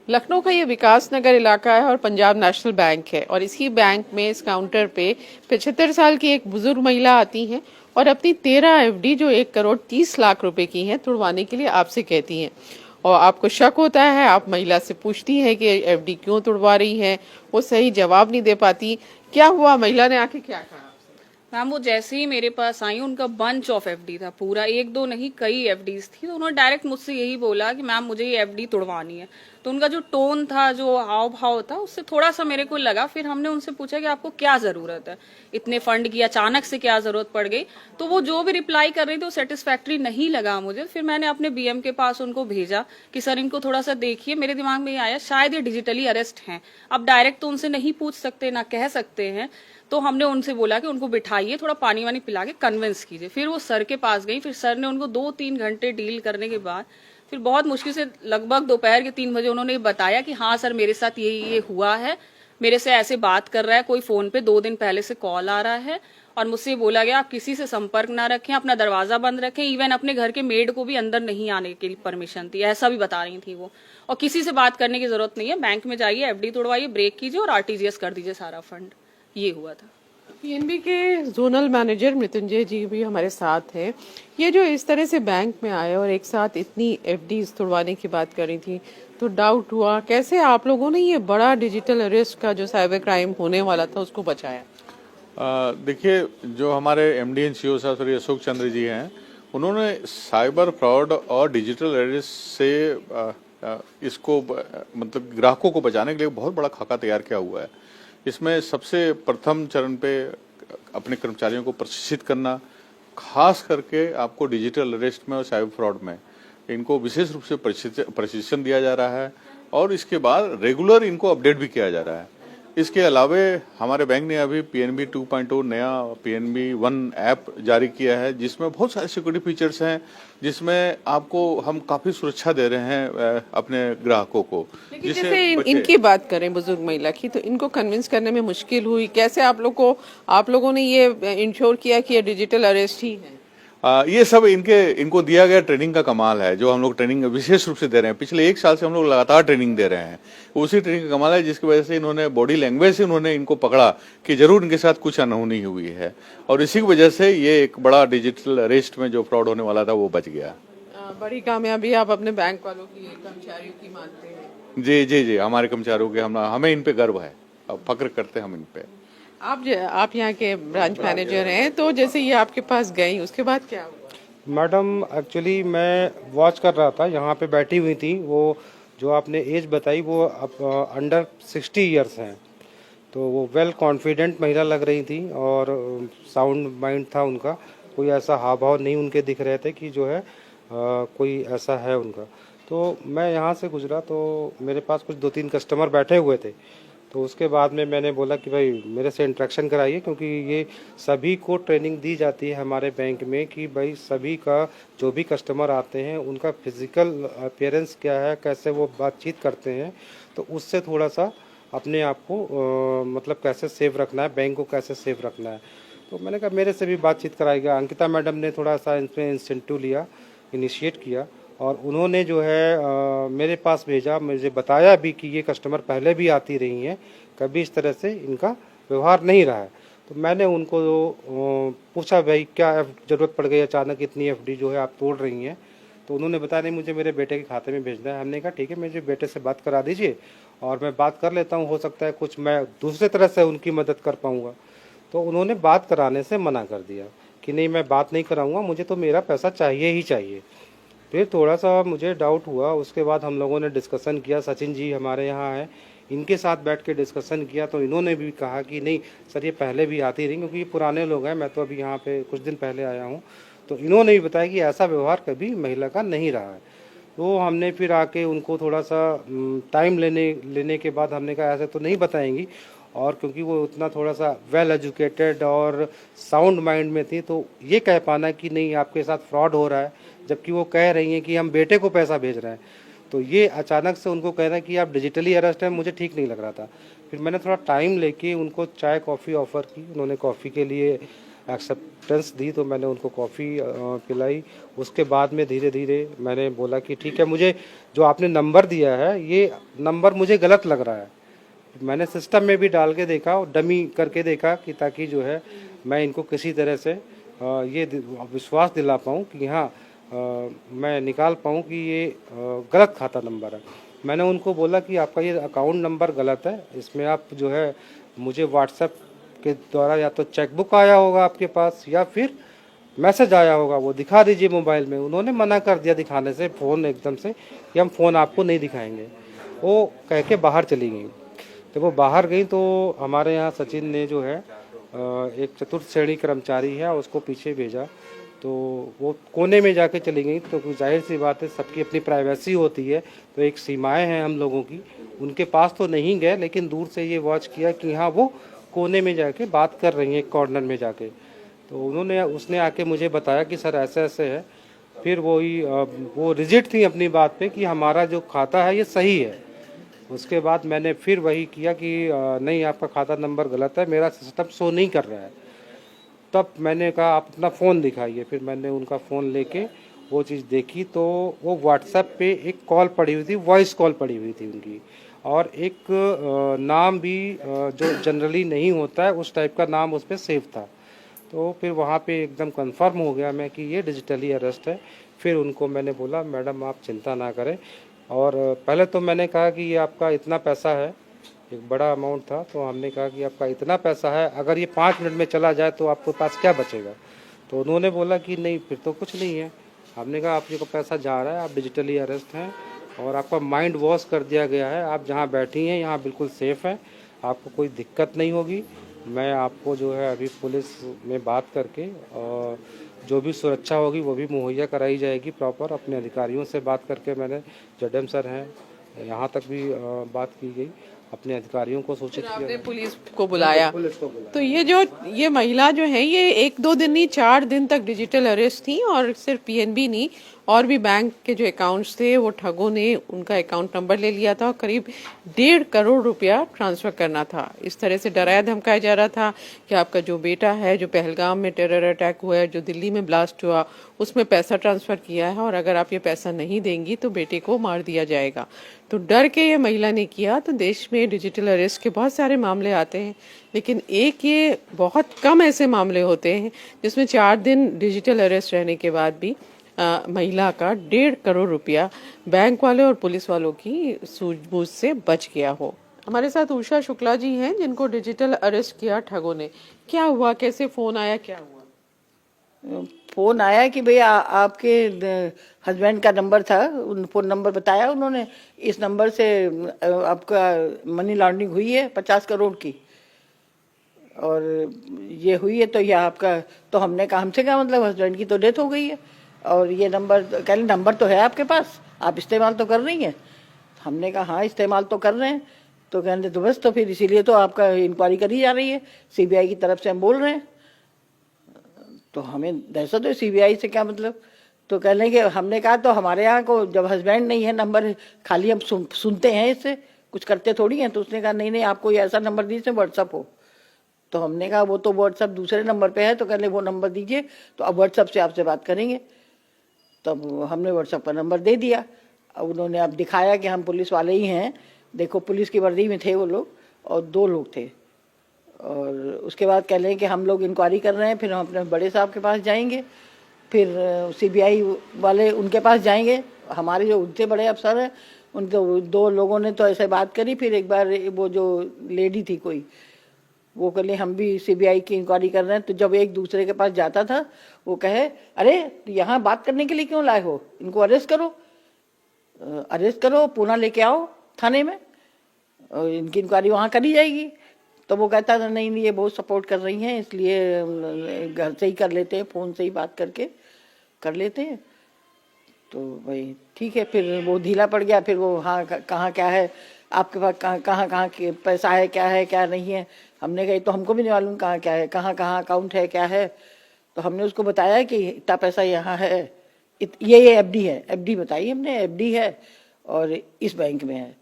लखनऊ का ये विकास नगर इलाका है और पंजाब नेशनल बैंक है और इसी बैंक में इस काउंटर पे 75 साल की एक बुजुर्ग महिला आती हैं और अपनी 13 एफडी जो 1 करोड़ 30 लाख रुपए की हैं तुड़वाने के लिए आपसे कहती हैं। और आपको शक होता है, आप महिला से पूछती हैं कि एफडी क्यों तुड़वा रही हैं। वो सही जवाब नहीं दे पाती। क्या हुआ, महिला ने आके क्या कहा? मैम वो जैसे ही मेरे पास आई, उनका बंच ऑफ एफडी था, पूरा एक दो नहीं कई एफडीज थी। तो उन्होंने डायरेक्ट मुझसे यही बोला कि मैम मुझे ये एफडी तुड़वानी है। तो उनका जो टोन था, जो हाव भाव था, उससे थोड़ा सा मेरे को लगा। फिर हमने उनसे पूछा कि आपको क्या जरूरत है, इतने फंड की अचानक से क्या जरूरत पड़ गई। तो वो जो भी रिप्लाई कर रही थी वो सेटिस्फैक्ट्री नहीं लगा मुझे। फिर मैंने अपने बीएम के पास उनको भेजा कि सर इनको थोड़ा सा देखिए। मेरे दिमाग में ये आया शायद ये डिजिटली अरेस्ट हैं। अब डायरेक्ट तो उनसे नहीं पूछ सकते, ना कह सकते हैं। तो हमने उनसे बोला कि उनको बिठाइए, थोड़ा पानी वानी पिला के कन्विंस कीजिए। फिर वो सर के पास गई। फिर सर ने उनको 2-3 घंटे डील करने के बाद फिर बहुत मुश्किल से लगभग दोपहर के 3 बजे उन्होंने बताया कि हाँ सर मेरे साथ ये हुआ है, मेरे से ऐसे बात कर रहा है कोई फोन पे, 2 दिन पहले से कॉल आ रहा है और मुझसे बोला गया आप किसी से संपर्क ना रखें, अपना दरवाजा बंद रखें, इवन अपने घर के मेड को भी अंदर नहीं आने के लिए परमिशन थी, ऐसा भी बता रही थी वो। और किसी से बात करने की जरूरत नहीं है, बैंक में जाइए, एफडी तोड़वाइए, ब्रेक कीजिए और आरटीजीएस कर दीजिए सारा फंड। ये हुआ था। पीएनबी के जोनल मैनेजर मृत्युंजय जी भी हमारे साथ हैं। ये जो इस तरह से बैंक में आए और एक साथ इतनी एफडीज तुड़वाने की बात कर रही थी, तो डाउट हुआ कैसे आप लोगों ने ये बड़ा डिजिटल अरेस्ट का जो साइबर क्राइम होने वाला था उसको बचाया? देखिए, जो हमारे एमडी एंड सीईओ साहब श्री अशोक चंद्र जी हैं, उन्होंने साइबर फ्रॉड और डिजिटल अरेस्ट से इसको मतलब ग्राहकों को बचाने के लिए बहुत बड़ा खाका तैयार किया हुआ है। इसमें सबसे प्रथम चरण पे अपने कर्मचारियों को प्रशिक्षित करना, खास करके आपको डिजिटल अरेस्ट में और साइबर फ्रॉड में इनको विशेष रूप से प्रशिक्षण दिया जा रहा है और इसके बाद रेगुलर इनको अपडेट भी किया जा रहा है। इसके अलावे हमारे बैंक ने अभी पीएनबी 2.0 नया पीएनबी 1 ऐप जारी किया है, जिसमें बहुत सारे सिक्योरिटी फीचर्स हैं, जिसमें आपको हम काफी सुरक्षा दे रहे हैं अपने ग्राहकों को। लेकिन जैसे इनकी बात करें, बुजुर्ग महिला की, तो इनको कन्विंस करने में मुश्किल हुई कैसे? आप लोगों ने ये इंश्योर किया कि ये डिजिटल अरेस्ट ही है? ये सब इनको दिया गया ट्रेनिंग का कमाल है, जो हम लोग ट्रेनिंग विशेष रूप से दे रहे हैं। पिछले 1 साल से हम लोग लगातार ट्रेनिंग दे रहे हैं। उसी ट्रेनिंग का कमाल है, जिसकी वजह से इन्होंने बॉडी लैंग्वेज से उन्होंने इनको पकड़ा कि जरूर इनके साथ कुछ अनहोनी हुई है और इसी की वजह से ये एक बड़ा डिजिटल अरेस्ट में जो फ्रॉड होने वाला था वो बच गया। बड़ी कामयाबी आप अपने बैंक वालों की, कर्मचारियों की मानते हैं? जी जी जी, हमारे कर्मचारियों के हमें इन पे गर्व है, फक्र करते हैं हम इन पे। आप यहाँ के ब्रांच मैनेजर हैं, तो जैसे ये आपके पास गई उसके बाद क्या हुआ? मैडम एक्चुअली मैं वॉच कर रहा था, यहाँ पे बैठी हुई थी। वो जो आपने एज बताई वो अंडर 60 ईयर्स हैं। तो वो वेल कॉन्फिडेंट महिला लग रही थी और साउंड माइंड था उनका। कोई ऐसा हाव भाव नहीं उनके दिख रहे थे कि जो है कोई ऐसा है उनका। तो मैं यहाँ से गुजरा तो मेरे पास कुछ 2-3 कस्टमर बैठे हुए थे। तो उसके बाद में मैंने बोला कि भाई मेरे से इंटरेक्शन कराइए, क्योंकि ये सभी को ट्रेनिंग दी जाती है हमारे बैंक में कि भाई सभी का जो भी कस्टमर आते हैं उनका फिजिकल अपीयरेंस क्या है, कैसे वो बातचीत करते हैं, तो उससे थोड़ा सा अपने आप को मतलब कैसे सेफ रखना है, बैंक को कैसे सेफ रखना है। तो मैंने कहा मेरे से भी बातचीत कराएगा। अंकिता मैडम ने थोड़ा सा इसमें इंसेंटिव लिया, इनिशिएट किया और उन्होंने जो है मेरे पास भेजा, मुझे बताया भी कि ये कस्टमर पहले भी आती रही हैं, कभी इस तरह से इनका व्यवहार नहीं रहा है। तो मैंने उनको पूछा भाई क्या ज़रूरत पड़ गई अचानक इतनी एफडी जो है आप तोड़ रही हैं? तो उन्होंने बताया नहीं मुझे मेरे बेटे के खाते में भेजना है। हमने कहा ठीक है, मुझे बेटे से बात करा दीजिए और मैं बात कर लेता हूँ, हो सकता है कुछ मैं दूसरे तरह से उनकी मदद कर पाऊँगा। तो उन्होंने बात कराने से मना कर दिया कि नहीं मैं बात नहीं कराऊँगा, मुझे तो मेरा पैसा चाहिए ही चाहिए। फिर थोड़ा सा मुझे डाउट हुआ। उसके बाद हम लोगों ने डिस्कशन किया, सचिन जी हमारे यहाँ हैं, इनके साथ बैठ के डिस्कशन किया। तो इन्होंने भी कहा कि नहीं सर ये पहले भी आती रही, क्योंकि ये पुराने लोग हैं, मैं तो अभी यहाँ पे कुछ दिन पहले आया हूँ। तो इन्होंने भी बताया कि ऐसा व्यवहार कभी महिला का नहीं रहा है। तो हमने फिर आके उनको थोड़ा सा टाइम लेने के बाद हमने कहा ऐसे तो नहीं बताएंगी, और क्योंकि वो उतना थोड़ा सा वेल एजुकेटेड और साउंड माइंड में थी, तो ये कह पाना कि नहीं आपके साथ फ्रॉड हो रहा है, जबकि वो कह रही हैं कि हम बेटे को पैसा भेज रहे हैं, तो ये अचानक से उनको कहना कि आप डिजिटली अरेस्ट हैं, मुझे ठीक नहीं लग रहा था। फिर मैंने थोड़ा टाइम लेके उनको चाय कॉफ़ी ऑफ़र की। उन्होंने कॉफ़ी के लिए एक्सेप्टेंस दी, तो मैंने उनको कॉफ़ी पिलाई। उसके बाद में धीरे धीरे मैंने बोला कि ठीक है, मुझे जो आपने नंबर दिया है ये नंबर मुझे गलत लग रहा है। मैंने सिस्टम में भी डाल के देखा और डमी करके देखा कि ताकि जो है मैं इनको किसी तरह से ये विश्वास दिला पाऊँ कि हाँ मैं निकाल पाऊँ कि ये गलत खाता नंबर है। मैंने उनको बोला कि आपका ये अकाउंट नंबर गलत है, इसमें आप जो है मुझे व्हाट्सएप के द्वारा या तो चेकबुक आया होगा आपके पास या फिर मैसेज आया होगा, वो दिखा दीजिए मोबाइल में। उन्होंने मना कर दिया दिखाने से, फ़ोन एकदम से कि हम फ़ोन आपको नहीं दिखाएंगे। वो कह के बाहर चली गई। जब वो बाहर गई तो हमारे यहाँ सचिन ने जो है एक चतुर्थ श्रेणी कर्मचारी है, उसको पीछे भेजा। तो वो कोने में जाके चली गई। तो जाहिर सी बात है, सबकी अपनी प्राइवेसी होती है, तो एक सीमाएं हैं हम लोगों की। उनके पास तो नहीं गए, लेकिन दूर से ये वॉच किया कि हाँ वो कोने में जाके बात कर रही हैं, एक कॉर्नर में जाके। तो उसने आके मुझे बताया कि सर ऐसे ऐसे है। फिर वो रिजिड थी अपनी बात पे कि हमारा जो खाता है ये सही है। उसके बाद मैंने फिर वही किया कि नहीं, आपका खाता नंबर गलत है, मेरा सिस्टम शो नहीं कर रहा है। तब मैंने कहा आप अपना फ़ोन दिखाइए। फिर मैंने उनका फ़ोन लेके वो चीज़ देखी, तो वो व्हाट्सएप पे एक कॉल पड़ी हुई थी, वॉइस कॉल पड़ी हुई थी उनकी, और एक नाम भी जो जनरली नहीं होता है उस टाइप का नाम उस पर सेव था। तो फिर वहाँ पे एकदम कंफर्म हो गया मैं कि ये डिजिटली अरेस्ट है। फिर उनको मैंने बोला मैडम आप चिंता ना करें। और पहले तो मैंने कहा कि ये आपका इतना पैसा है, एक बड़ा अमाउंट था, तो हमने कहा कि आपका इतना पैसा है, अगर ये 5 मिनट में चला जाए तो आपके पास क्या बचेगा। तो उन्होंने बोला कि नहीं फिर तो कुछ नहीं है। हमने कहा आपके को पैसा जा रहा है, आप डिजिटली अरेस्ट हैं और आपका माइंड वॉश कर दिया गया है, आप जहाँ बैठी हैं यहाँ बिल्कुल सेफ़ है, आपको कोई दिक्कत नहीं होगी। मैं आपको जो है अभी पुलिस में बात करके और जो भी सुरक्षा होगी वो भी मुहैया कराई जाएगी प्रॉपर। अपने अधिकारियों से बात करके मैंने, जडएम सर हैं, यहाँ तक भी बात की गई, अपने अधिकारियों को सूचित किया। आपने पुलिस को बुलाया। पुलिस को बुलाया। तो ये महिला जो है ये 1-2 दिन नहीं 4 दिन तक डिजिटल अरेस्ट थी, और सिर्फ पीएनबी नहीं और भी बैंक के जो अकाउंट्स थे वो ठगों ने उनका अकाउंट नंबर ले लिया था और करीब 1.5 करोड़ रुपया ट्रांसफर करना था। इस तरह से डराया धमकाया जा रहा था कि आपका जो बेटा है, जो पहलगाम में टेरर अटैक हुआ है, जो दिल्ली में ब्लास्ट हुआ, उसमें पैसा ट्रांसफर किया है और अगर आप ये पैसा नहीं देंगी तो बेटे को मार दिया जाएगा। तो डर के ये महिला ने किया। तो देश में डिजिटल अरेस्ट के बहुत सारे मामले आते हैं, लेकिन एक ये बहुत कम ऐसे मामले होते हैं जिसमें 4 दिन डिजिटल अरेस्ट रहने के बाद भी महिला का 1.5 करोड़ रुपया बैंक वाले और पुलिस वालों की सूझबूझ से बच गया हो। हमारे साथ उषा शुक्ला जी हैं जिनको डिजिटल अरेस्ट किया ठगों ने। क्या हुआ, कैसे फोन आया, क्या हुआ? फोन आया कि भैया आपके हस्बैंड का नंबर था, फोन नंबर बताया उन्होंने, इस नंबर से आपका मनी लॉन्ड्रिंग हुई है 50 करोड़ की और ये हुई है, तो ये आपका। तो हमने कहा हमसे क्या मतलब, हस्बैंड की तो डेथ हो गई है और ये नंबर, कह नंबर तो है आपके पास, आप इस्तेमाल तो कर रही हैं। हमने कहा हाँ इस्तेमाल तो कर रहे हैं। तो कहने तो बस, तो फिर इसीलिए तो आपका इंक्वायरी करी जा रही है, सीबीआई की तरफ से हम बोल रहे हैं। तो हमें दहशत है सीबीआई से क्या मतलब। तो कह लें कि हमने कहा तो हमारे यहाँ को जब हस्बैंड नहीं है, नंबर खाली हम सुनते हैं, इससे कुछ करते थोड़ी हैं। तो उसने कहा नहीं आपको ये ऐसा नंबर दीजिए व्हाट्सअप हो। तो हमने कहा वो तो व्हाट्सअप दूसरे नंबर पे है, तो कह लें वो नंबर दीजिए, तो अब व्हाट्सअप से आपसे बात करेंगे। तब हमने व्हाट्सअप का नंबर दे दिया। अब उन्होंने अब दिखाया कि हम पुलिस वाले ही हैं, देखो पुलिस की वर्दी में थे वो लोग और 2 लोग थे। और उसके बाद कह लें कि हम लोग इंक्वायरी कर रहे हैं, फिर हम अपने बड़े साहब के पास जाएंगे, फिर सीबीआई वाले उनके पास जाएंगे। हमारे जो उनसे बड़े अफसर हैं उनके 2 लोगों ने तो ऐसे बात करी। फिर एक बार वो जो लेडी थी कोई, वो कह ले हम भी सीबीआई की इंक्वायरी कर रहे हैं। तो जब एक दूसरे के पास जाता था वो कहे अरे यहाँ बात करने के लिए क्यों लाए हो, इनको अरेस्ट करो, पुणे लेके आओ थाने में, और इनकी इंक्वायरी वहाँ करी जाएगी। तो वो कहता था नहीं ये बहुत सपोर्ट कर रही हैं, इसलिए घर से ही कर लेते हैं, फ़ोन से ही बात करके कर लेते हैं। तो भाई ठीक है, फिर वो ढीला पड़ गया। फिर वो हाँ कहाँ क्या है आपके पास, कहाँ पैसा है, क्या है क्या नहीं है। हमने कहा तो हमको भी नहीं मालूम कहाँ क्या है, कहाँ अकाउंट है, क्या है। तो हमने उसको बताया कि इतना पैसा यहाँ है, ये एफडी है, एफडी बताई हमने, एफडी है और इस बैंक में है।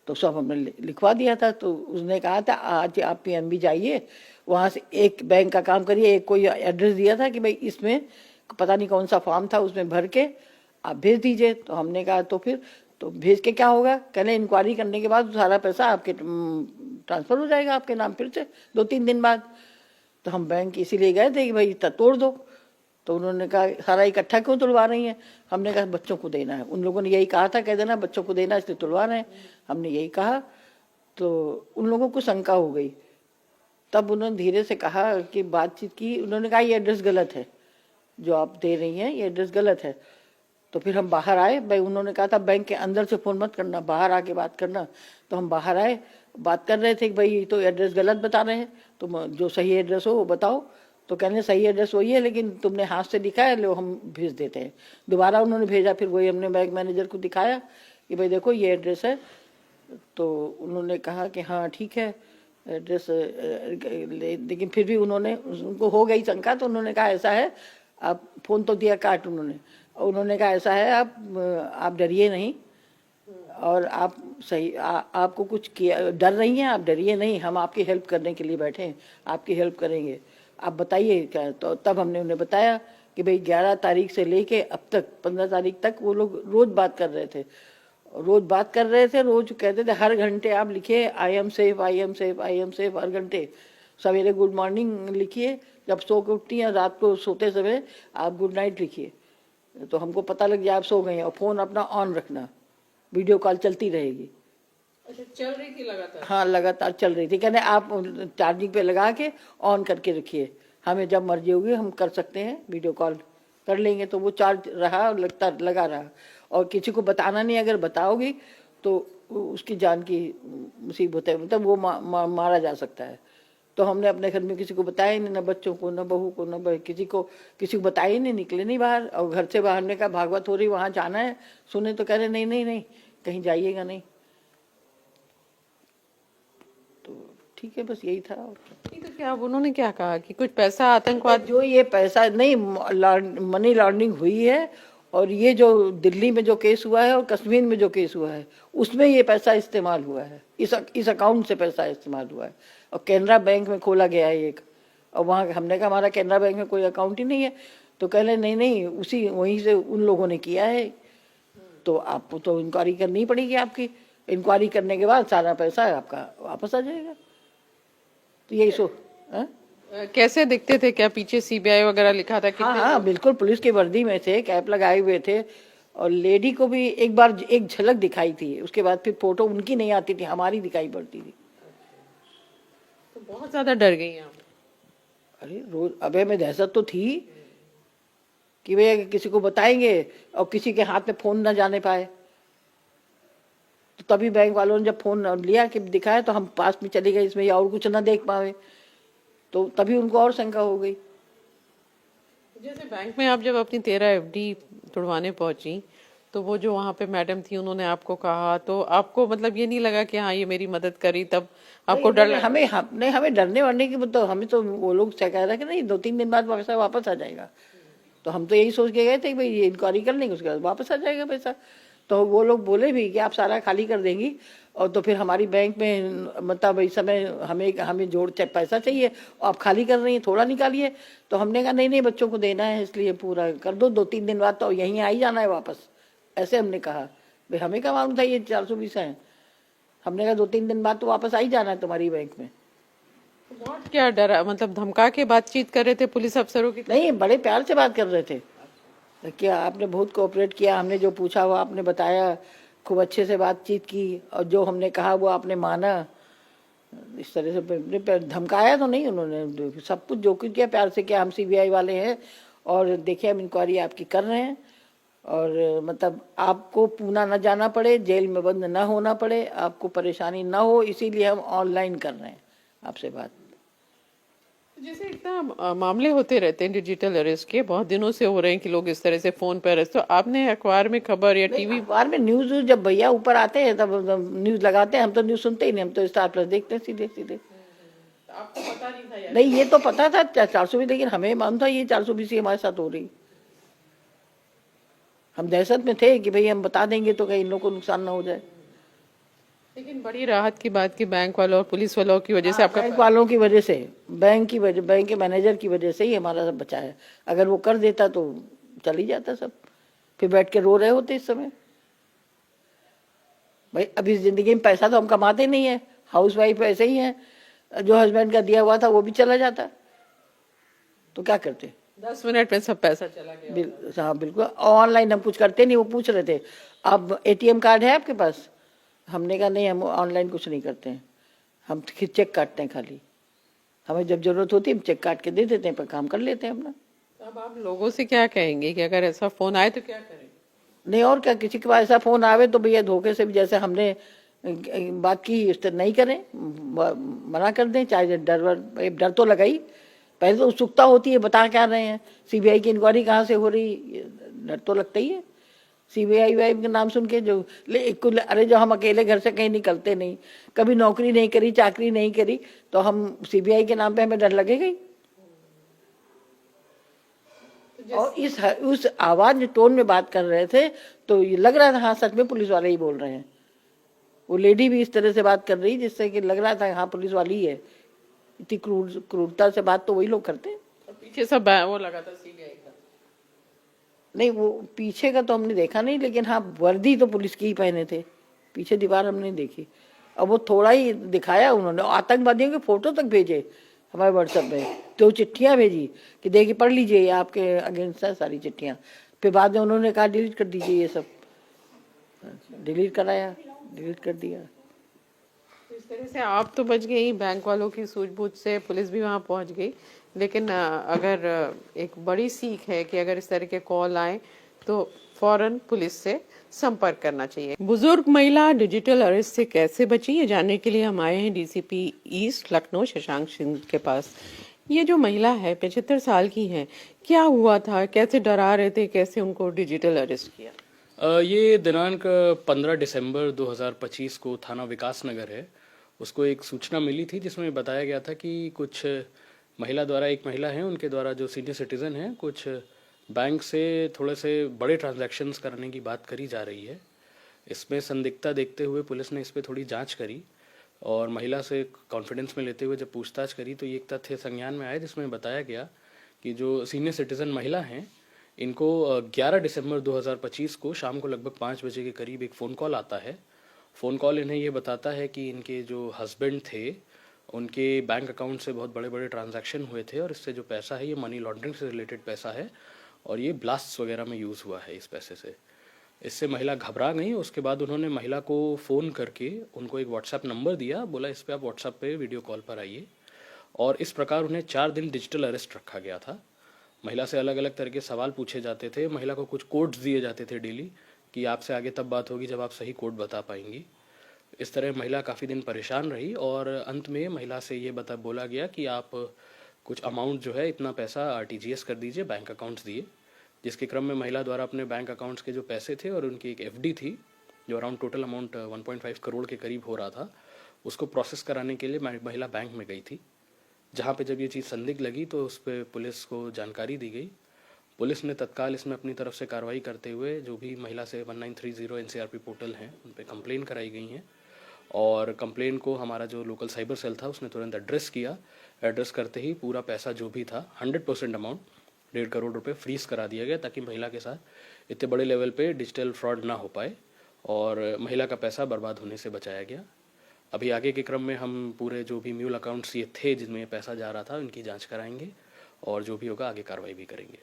तो सब हमने लिखवा दिया था। तो उसने कहा था आज आप पीएनबी जाइए, वहाँ से एक बैंक का काम करिए, एक कोई एड्रेस दिया था कि भाई इसमें पता नहीं कौन सा फॉर्म था, उसमें भर के आप भेज दीजिए। तो हमने कहा तो फिर तो भेज के क्या होगा, कहने इंक्वायरी करने के बाद सारा पैसा आपके ट्रांसफर हो जाएगा आपके नाम फिर से 2-3 दिन बाद। तो हम बैंक इसीलिए गए थे कि भाई तोड़ दो। तो उन्होंने कहा सारा इकट्ठा क्यों तोड़वा रही हैं, हमने कहा बच्चों को देना है, उन लोगों ने यही कहा था कह देना बच्चों को देना इसलिए तोड़वा रहे हैं, हमने यही कहा। तो उन लोगों को शंका हो गई, तब उन्होंने धीरे से कहा कि बातचीत की, उन्होंने कहा ये एड्रेस गलत है जो आप दे रही हैं, ये एड्रेस गलत है। तो फिर हम बाहर आए, भाई उन्होंने कहा था बैंक के अंदर से फ़ोन मत करना, बाहर आके बात करना। तो हम बाहर आए, बात कर रहे थे कि भाई तो एड्रेस गलत बता रहे हैं, तुम जो सही एड्रेस हो वो बताओ। तो कहने सही एड्रेस वही है लेकिन तुमने हाथ से लिखा है, लो हम भेज देते हैं। दोबारा उन्होंने भेजा, फिर वही हमने बैंक मैनेजर को दिखाया कि भाई देखो ये एड्रेस है। तो उन्होंने कहा कि हाँ ठीक है एड्रेस, लेकिन फिर भी उनको हो गई शंका। तो उन्होंने कहा ऐसा है, आप फ़ोन तो दिया काट उन्होंने कहा ऐसा है, आप डरिए नहीं, और आप सही आपको कुछ किया डर रही हैं, आप डरिए नहीं, हम आपकी हेल्प करने के लिए बैठे हैं, आपकी हेल्प करेंगे, आप बताइए क्या। तो तब हमने उन्हें बताया कि भाई 11 तारीख से लेके अब तक 15 तारीख तक वो लोग रोज़ बात कर रहे थे, रोज़ कहते थे हर घंटे आप लिखिए I am safe, I am safe, I am safe, हर घंटे। सवेरे गुड मॉर्निंग लिखिए, जब सो के उठती हैं, रात को सोते समय आप गुड नाइट लिखिए, तो हमको पता लग जाए आप सो गए हैं। और फ़ोन अपना ऑन रखना, वीडियो कॉल चलती रहेगी। अच्छा, चल रही थी लगातार? हाँ लगातार चल रही थी। कहने आप चार्जिंग पे लगा के ऑन करके रखिए, हमें जब मर्जी होगी हम कर सकते हैं, वीडियो कॉल कर लेंगे। तो वो चार्ज रहा, लगा रहा। और किसी को बताना नहीं, अगर बताओगी तो उसकी जान की मुसीबत है, मतलब वो मारा जा सकता है। तो हमने अपने घर में किसी को बताया ही नहीं, न बच्चों को, न बहू को, न किसी को बताया ही नहीं, निकले नहीं बाहर। और घर से बाहर ने कहा भागवत हो रही, वहाँ जाना है, सुने तो कह रहे नहीं नहीं नहीं कहीं जाइएगा नहीं। तो ठीक है, बस यही था। नहीं तो क्या अब उन्होंने क्या कहा कि कुछ पैसा आतंकवाद जो ये पैसा नहीं मनी लॉन्ड्रिंग हुई है, और ये जो दिल्ली में जो केस हुआ है और कश्मीर में जो केस हुआ है, उसमें ये पैसा इस्तेमाल हुआ है, इस अकाउंट से पैसा इस्तेमाल हुआ है। और कैनरा बैंक में खोला गया है एक, और वहाँ हमने कहा हमारा कैनरा बैंक में कोई अकाउंट ही नहीं है। तो कह रहे नहीं नहीं उसी वहीं से उन लोगों ने किया है। तो आपको तो इंक्वायरी करनी पड़ेगी, आपकी इंक्वायरी करने के बाद सारा पैसा आपका वापस आ जाएगा। तो यही कैसे दिखते थे, क्या पीछे सीबीआई वगैरह लिखा था? हाँ बिल्कुल पुलिस की वर्दी में थे, कैप लगाए हुए थे। और लेडी को भी एक बार एक झलक दिखाई थी, उसके बाद फिर फोटो उनकी नहीं आती थी, हमारी दिखाई पड़ती थी। तो बहुत ज्यादा डर गई आप? अरे रोज अब हमें दहशत तो थी कि भैया किसी को बताएंगे और किसी के हाथ में फोन ना जाने पाए। तो तभी बैंक वालों ने जब फोन लिया कि दिखाया, तो हम पास में चले गए, इसमें और कुछ ना देख पाए, तो तभी उनको और शंका हो गई। जैसे बैंक में आप जब अपनी 13 एफडी तुड़वाने पहुंची, तो वो जो वहाँ पे मैडम थी उन्होंने आपको कहा, तो आपको मतलब ये नहीं लगा कि हाँ ये मेरी मदद करी, तब आपको डर लगा? हमें डरने वरने की तो हमें तो वो लोग क्या कह रहे कि नहीं 2-3 दिन बाद पैसा वापस आ जाएगा। तो हम तो यही सोच के गए थे कि भाई ये इंक्वायरी कर लेंगे, उसके बाद वापस आ जाएगा पैसा। तो वो लोग बोले भी कि आप सारा खाली कर देंगी, और तो फिर हमारी बैंक में मतलब इस समय हमें जोड़ पैसा चाहिए, और आप खाली कर रही हैं, थोड़ा निकालिए। तो हमने कहा नहीं नहीं बच्चों को देना है, इसलिए पूरा कर दो, 2-3 दिन बाद तो यहीं आ ही जाना है वापस, ऐसे हमने कहा। भाई हमें क्या मालूम था ये 420 है, हमने कहा 2-3 दिन बाद तो वापस आ ही जाना है तुम्हारी बैंक में। बहुत क्या डरा, मतलब धमका के बातचीत कर रहे थे पुलिस अफसरों की? नहीं, बड़े प्यार से बात कर रहे थे। क्या आपने बहुत कोऑपरेट किया, हमने जो पूछा वो आपने बताया, खूब अच्छे से बातचीत की, और जो हमने कहा वो आपने माना। इस तरह से धमकाया तो नहीं उन्होंने, सब कुछ जो कुछ किया प्यार से किया। हम सीबीआई वाले हैं और देखिए हम इंक्वायरी आपकी कर रहे हैं, और मतलब आपको पूना न जाना पड़े, जेल में बंद ना होना पड़े, आपको परेशानी ना हो, इसीलिए हम ऑनलाइन कर रहे हैं आपसे बात। जैसे इतना मामले होते रहते हैं डिजिटल अरेस्ट के, बहुत दिनों से हो रहे हैं कि लोग इस तरह से फोन पर अरेस्ट, तो आपने अखबार में खबर या टीवी? अखबार में न्यूज जब भैया ऊपर आते हैं तब न्यूज लगाते हैं, हम तो न्यूज सुनते ही नहीं, हम तो स्टार प्लस देखते हैं सीधे सीधे। आपको पता नहीं था यार? नहीं, ये तो पता था 420, लेकिन हमें मालूम था ये 420 हमारे साथ हो रही। हम दहशत में थे कि भाई हम बता देंगे तो कहीं इन लोगों को नुकसान ना हो जाए। लेकिन बड़ी राहत की बात कि बैंक वालों और पुलिस वालों की वजह से आपका बैंक वालों की वजह से, बैंक के मैनेजर की वजह से ही हमारा सब बचा है। अगर वो कर देता तो चल ही जाता सब, फिर बैठ के रो रहे होते इस समय। भाई अभी जिंदगी में पैसा तो हम कमाते नहीं है, हाउस वाइफ ऐसे ही है, जो हस्बैंड का दिया हुआ था वो भी चला जाता, तो क्या करते? 10 मिनट में सब पैसा चला गया। हाँ बिल्कुल। ऑनलाइन हम कुछ करते नहीं, वो पूछ रहे थे अब एटीएम कार्ड है आपके पास? हमने कहा नहीं, हम ऑनलाइन कुछ नहीं करते हैं, हम चेक काटते हैं खाली, हमें जब जरूरत होती है हम चेक काट के दे देते हैं, पर काम कर लेते हैं अपना। अब आप लोगों से क्या कहेंगे कि अगर ऐसा फोन आए तो क्या करें? नहीं और क्या, किसी के पास ऐसा फोन आवे तो भैया धोखे से भी, जैसे हमने बात की इस तरह नहीं करें, मना कर दें, चाहे डर तो लगा ही, पहले तो उत्सुकता होती है बता क्या रहे हैं, सीबीआई की इंक्वायरी कहाँ से हो रही, डर तो लगता ही है सीबीआई वाई के नाम सुन के। अरे जो हम अकेले घर से कहीं निकलते नहीं, कभी नौकरी नहीं करी, चाकरी नहीं करी, तो हम सीबीआई के नाम पे हमें डर लगेगा ही। और उस आवाज टोन में बात कर रहे थे तो ये लग रहा था हाँ सच में पुलिस वाले ही बोल रहे हैं। वो लेडी भी इस तरह से बात कर रही जिससे कि लग रहा था हाँ पुलिस वाली ही है। इतनी क्रूरता से बात तो वही लोग करते हैं। और पीछे सब वो लगा था सीबीआई का। नहीं वो पीछे का तो हमने देखा नहीं, लेकिन हाँ वर्दी तो पुलिस की ही पहने थे, पीछे दीवार हमने नहीं देखी। अब वो थोड़ा ही दिखाया उन्होंने, आतंकवादियों के फोटो तक भेजे हमारे व्हाट्सएप में, तो चिट्ठियां भेजी कि देखिए पढ़ लीजिए, आपके अगेंस्ट है सारी चिट्ठियां। फिर बाद में उन्होंने कहा डिलीट कर दीजिए ये सब, डिलीट कराया, डिलीट कर दिया। इस तरह से आप तो बच गई, बैंक वालों की सूझबूझ से पुलिस भी वहां पहुंच गई, लेकिन अगर एक बड़ी सीख है कि अगर इस तरह के कॉल आए तो फौरन पुलिस से संपर्क करना चाहिए। बुजुर्ग महिला डिजिटल अरेस्ट से कैसे बची, ये जानने के लिए हम आए हैं डीसीपी ईस्ट लखनऊ शशांक सिंह के पास। ये जो महिला है 75 साल की है, क्या हुआ था, कैसे डरा रहे थे, कैसे उनको डिजिटल अरेस्ट किया? ये दिनांक 15 दिसंबर 2025 को थाना विकास नगर है, उसको एक सूचना मिली थी जिसमें बताया गया था कि कुछ महिला द्वारा, एक महिला है उनके द्वारा जो सीनियर सिटीज़न है, कुछ बैंक से थोड़े से बड़े ट्रांजैक्शंस करने की बात करी जा रही है। इसमें संदिग्धता देखते हुए पुलिस ने इस पर थोड़ी जांच करी और महिला से कॉन्फिडेंस में लेते हुए जब पूछताछ करी तो ये एक तथ्य संज्ञान में आया जिसमें बताया गया कि जो सीनियर सिटीज़न महिला हैं इनको 11 दिसंबर 2025 को शाम को लगभग 5 बजे के करीब एक फ़ोन कॉल आता है। फ़ोन कॉल इन्हें ये बताता है कि इनके जो हस्बैंड थे उनके बैंक अकाउंट से बहुत बड़े बड़े ट्रांजैक्शन हुए थे और इससे जो पैसा है ये मनी लॉन्ड्रिंग से रिलेटेड पैसा है और ये ब्लास्ट वगैरह में यूज़ हुआ है इस पैसे से। इससे महिला घबरा गई। उसके बाद उन्होंने महिला को फ़ोन करके उनको एक व्हाट्सएप नंबर दिया, बोला इस पर आप व्हाट्सएप पे वीडियो कॉल पर आइए, और इस प्रकार उन्हें 4 दिन डिजिटल अरेस्ट रखा गया था। महिला से अलग अलग तरह के सवाल पूछे जाते थे, महिला को कुछ कोड्स दिए जाते थे डेली कि आपसे आगे तब बात होगी जब आप सही कोड बता पाएंगी। इस तरह महिला काफ़ी दिन परेशान रही और अंत में महिला से ये बोला गया कि आप कुछ अमाउंट जो है इतना पैसा आरटीजीएस कर दीजिए, बैंक अकाउंट्स दिए। जिसके क्रम में महिला द्वारा अपने बैंक अकाउंट्स के जो पैसे थे और उनकी एक एफडी थी जो अराउंड टोटल अमाउंट 1.5 करोड़ के करीब हो रहा था, उसको प्रोसेस कराने के लिए महिला बैंक में गई थी, जहाँ पे जब ये चीज़ संदिग्ध लगी तो उस पर पुलिस को जानकारी दी गई। पुलिस ने तत्काल इसमें अपनी तरफ से कार्रवाई करते हुए जो भी महिला से 1930 एनसीआरपी पोर्टल हैं उन पर कंप्लेन कराई गई हैं और कंप्लेन को हमारा जो लोकल साइबर सेल था उसने तुरंत एड्रेस किया। एड्रेस करते ही पूरा पैसा जो भी था 100% अमाउंट 1.5 करोड़ रुपए फ्रीज करा दिया गया ताकि महिला के साथ इतने बड़े लेवल पे डिजिटल फ्रॉड ना हो पाए और महिला का पैसा बर्बाद होने से बचाया गया। अभी आगे के क्रम में हम पूरे जो भी म्यूल अकाउंट्स ये थे जिनमें ये पैसा जा रहा था उनकी जांच कराएंगे और जो भी होगा आगे कार्रवाई भी करेंगे।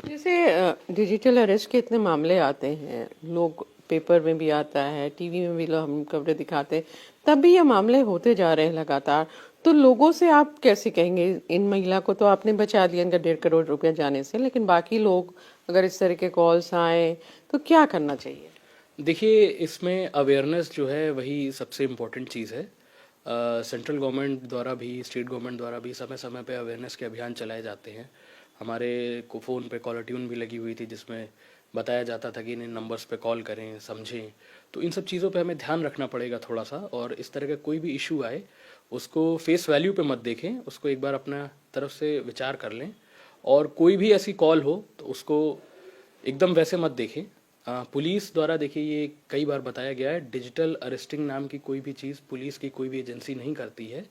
जैसे डिजिटल अरेस्ट के इतने मामले आते हैं, लोग पेपर में भी आता है, टीवी में भी हम खबरें दिखाते हैं, तब भी ये मामले होते जा रहे हैं लगातार। तो लोगों से आप कैसे कहेंगे, इन महिला को तो आपने बचा दिया इनका 1.5 करोड़ रुपया जाने से, लेकिन बाकी लोग अगर इस तरह के कॉल्स आए तो क्या करना चाहिए? देखिए, इसमें अवेयरनेस जो है वही सबसे इम्पोर्टेंट चीज़ है। सेंट्रल गवर्नमेंट द्वारा भी, स्टेट गवर्नमेंट द्वारा भी समय समय पे अवेयरनेस के अभियान चलाए जाते हैं। हमारे को फ़ोन पे कॉलर ट्यून भी लगी हुई थी जिसमें बताया जाता था कि इन नंबर्स पे कॉल करें, समझें। तो इन सब चीज़ों पे हमें ध्यान रखना पड़ेगा थोड़ा सा, और इस तरह का कोई भी इशू आए उसको फेस वैल्यू पे मत देखें, उसको एक बार अपना तरफ से विचार कर लें और कोई भी ऐसी कॉल हो तो उसको एकदम वैसे मत देखें। पुलिस द्वारा देखिए ये कई बार बताया गया है, डिजिटल अरेस्टिंग नाम की कोई भी चीज़ पुलिस की कोई भी एजेंसी नहीं करती है।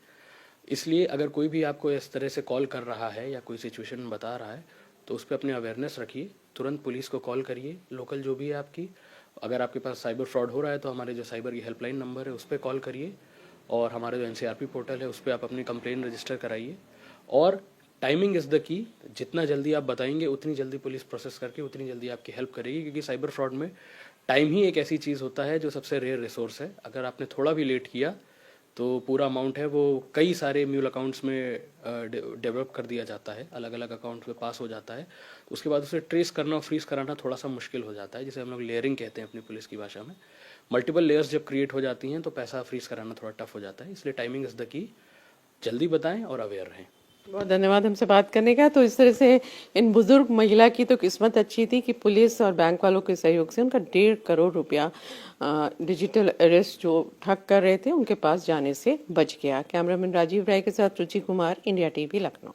इसलिए अगर कोई भी आपको इस तरह से कॉल कर रहा है या कोई सिचुएशन बता रहा है तो उस पर अपने अवेयरनेस रखिए, तुरंत पुलिस को कॉल करिए, लोकल जो भी है आपकी। अगर आपके पास साइबर फ्रॉड हो रहा है तो हमारे जो साइबर की हेल्पलाइन नंबर है उस पर कॉल करिए, और हमारे जो एनसीआरपी पोर्टल है उस पर आप अपनी कंप्लेन रजिस्टर कराइए। और टाइमिंग इज़ द की, जितना जल्दी आप बताएंगे उतनी जल्दी पुलिस प्रोसेस करके उतनी जल्दी आपकी हेल्प करेगी, क्योंकि साइबर फ्रॉड में टाइम ही एक ऐसी चीज़ होता है जो सबसे रेयर रिसोर्स है। अगर आपने थोड़ा भी लेट किया तो पूरा अमाउंट है वो कई सारे म्यूल अकाउंट्स में डेवलप कर दिया जाता है, अलग अलग अकाउंट में पास हो जाता है। उसके बाद उसे ट्रेस करना और फ्रीज कराना थोड़ा सा मुश्किल हो जाता है, जिसे हम लोग लेयरिंग कहते हैं अपनी पुलिस की भाषा में। मल्टीपल लेयर्स जब क्रिएट हो जाती हैं तो पैसा फ्रीज कराना थोड़ा टफ हो जाता है, इसलिए टाइमिंग इज़ द की, जल्दी बताएं और अवेयर रहें। बहुत धन्यवाद हमसे बात करने का। तो इस तरह से इन बुजुर्ग महिला की तो किस्मत अच्छी थी कि पुलिस और बैंक वालों के सहयोग से उनका 1.5 करोड़ रुपया डिजिटल अरेस्ट जो ठग कर रहे थे उनके पास जाने से बच गया। कैमरामैन राजीव राय के साथ रुचि कुमार, इंडिया टीवी, लखनऊ।